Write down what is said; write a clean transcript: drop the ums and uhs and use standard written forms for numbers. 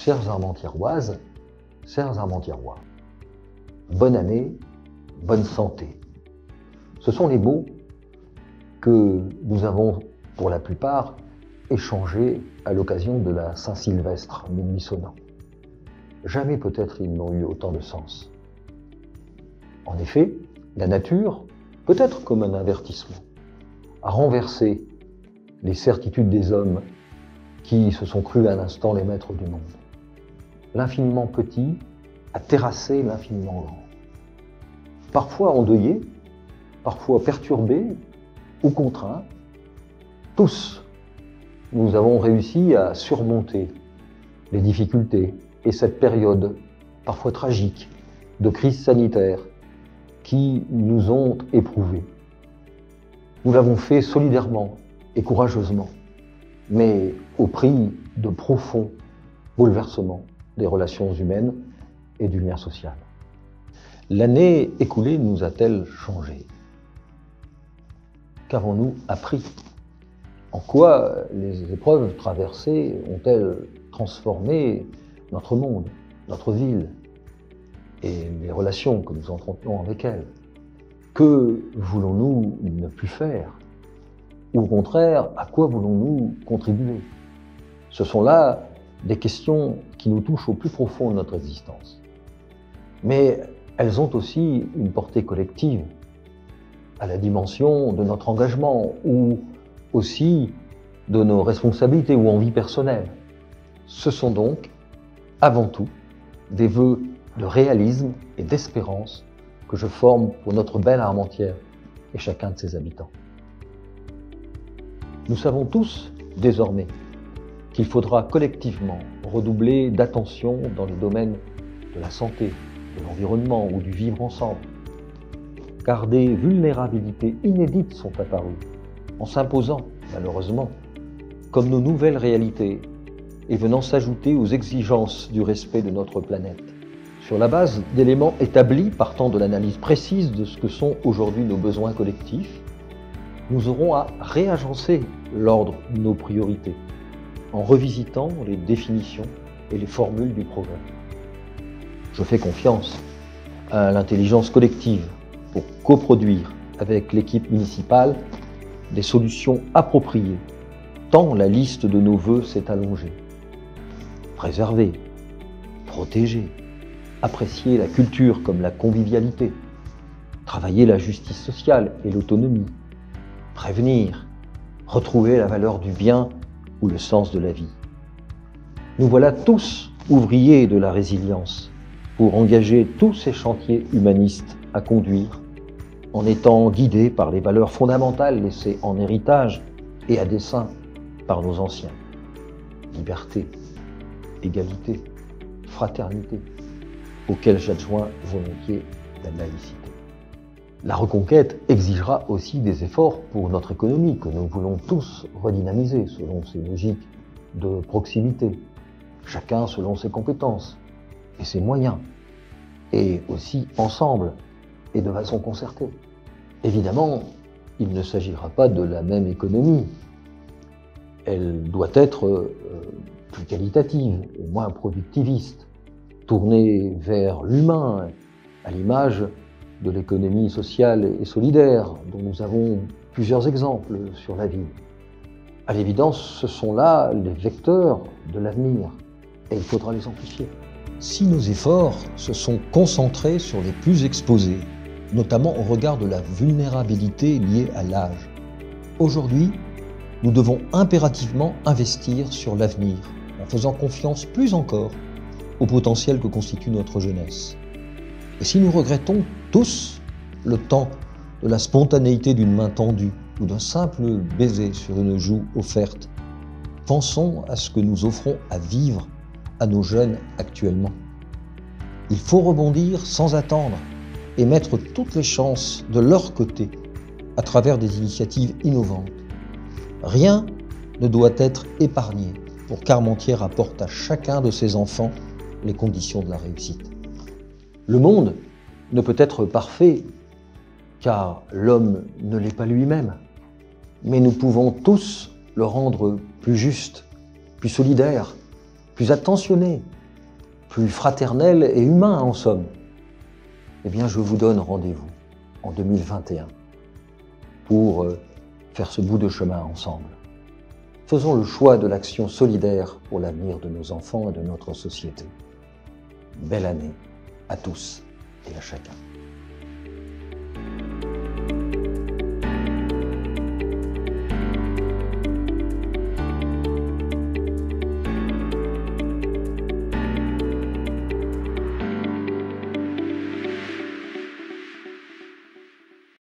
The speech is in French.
Chères Armentiéroises, chers Armentiérois, bonne année, bonne santé. Ce sont les mots que nous avons, pour la plupart, échangés à l'occasion de la Saint-Sylvestre minuit-sonnant. Jamais peut-être ils n'ont eu autant de sens. En effet, la nature, peut-être comme un avertissement, a renversé les certitudes des hommes qui se sont crus un instant les maîtres du monde. L'infiniment petit a terrassé l'infiniment grand. Parfois endeuillés, parfois perturbés ou contraints, tous, nous avons réussi à surmonter les difficultés et cette période parfois tragique de crise sanitaire qui nous ont éprouvés. Nous l'avons fait solidairement et courageusement, mais au prix de profonds bouleversements des relations humaines et du lien social. L'année écoulée nous a-t-elle changé? Qu'avons-nous appris? En quoi les épreuves traversées ont-elles transformé notre monde, notre ville et les relations que nous entretenons avec elles? Que voulons-nous ne plus faire? Ou au contraire, à quoi voulons-nous contribuer? Ce sont là des questions qui nous touchent au plus profond de notre existence. Mais elles ont aussi une portée collective, à la dimension de notre engagement ou aussi de nos responsabilités ou envies personnelles. Ce sont donc, avant tout, des vœux de réalisme et d'espérance que je forme pour notre belle Armentières et chacun de ses habitants. Nous savons tous, désormais, qu'il faudra collectivement redoubler d'attention dans les domaines de la santé, de l'environnement ou du vivre ensemble, car des vulnérabilités inédites sont apparues, en s'imposant, malheureusement, comme nos nouvelles réalités et venant s'ajouter aux exigences du respect de notre planète. Sur la base d'éléments établis partant de l'analyse précise de ce que sont aujourd'hui nos besoins collectifs, nous aurons à réagencer l'ordre de nos priorités en revisitant les définitions et les formules du progrès. Je fais confiance à l'intelligence collective pour coproduire avec l'équipe municipale des solutions appropriées, tant la liste de nos vœux s'est allongée. Préserver, protéger, apprécier la culture comme la convivialité, travailler la justice sociale et l'autonomie, prévenir, retrouver la valeur du bien ou le sens de la vie. Nous voilà tous ouvriers de la résilience pour engager tous ces chantiers humanistes à conduire en étant guidés par les valeurs fondamentales laissées en héritage et à dessein par nos anciens. Liberté, égalité, fraternité, auxquelles j'adjoins volontiers la laïcité. La reconquête exigera aussi des efforts pour notre économie que nous voulons tous redynamiser selon ces logiques de proximité, chacun selon ses compétences et ses moyens, et aussi ensemble et de façon concertée. Évidemment, il ne s'agira pas de la même économie. Elle doit être plus qualitative et moins productiviste, tournée vers l'humain, à l'image de l'économie sociale et solidaire, dont nous avons plusieurs exemples sur la ville. À l'évidence, ce sont là les vecteurs de l'avenir, et il faudra les amplifier. Si nos efforts se sont concentrés sur les plus exposés, notamment au regard de la vulnérabilité liée à l'âge, aujourd'hui, nous devons impérativement investir sur l'avenir, en faisant confiance plus encore au potentiel que constitue notre jeunesse. Et si nous regrettons tous le temps de la spontanéité d'une main tendue ou d'un simple baiser sur une joue offerte, pensons à ce que nous offrons à vivre à nos jeunes actuellement. Il faut rebondir sans attendre et mettre toutes les chances de leur côté à travers des initiatives innovantes. Rien ne doit être épargné pour qu'Armentières apporte à chacun de ses enfants les conditions de la réussite. Le monde ne peut être parfait car l'homme ne l'est pas lui-même, mais nous pouvons tous le rendre plus juste, plus solidaire, plus attentionné plus fraternel et humain en somme, eh bien je vous donne rendez-vous en 2021 pour faire ce bout de chemin ensemble. Faisons le choix de l'action solidaire pour l'avenir de nos enfants et de notre société. Belle année à tous et à chacun.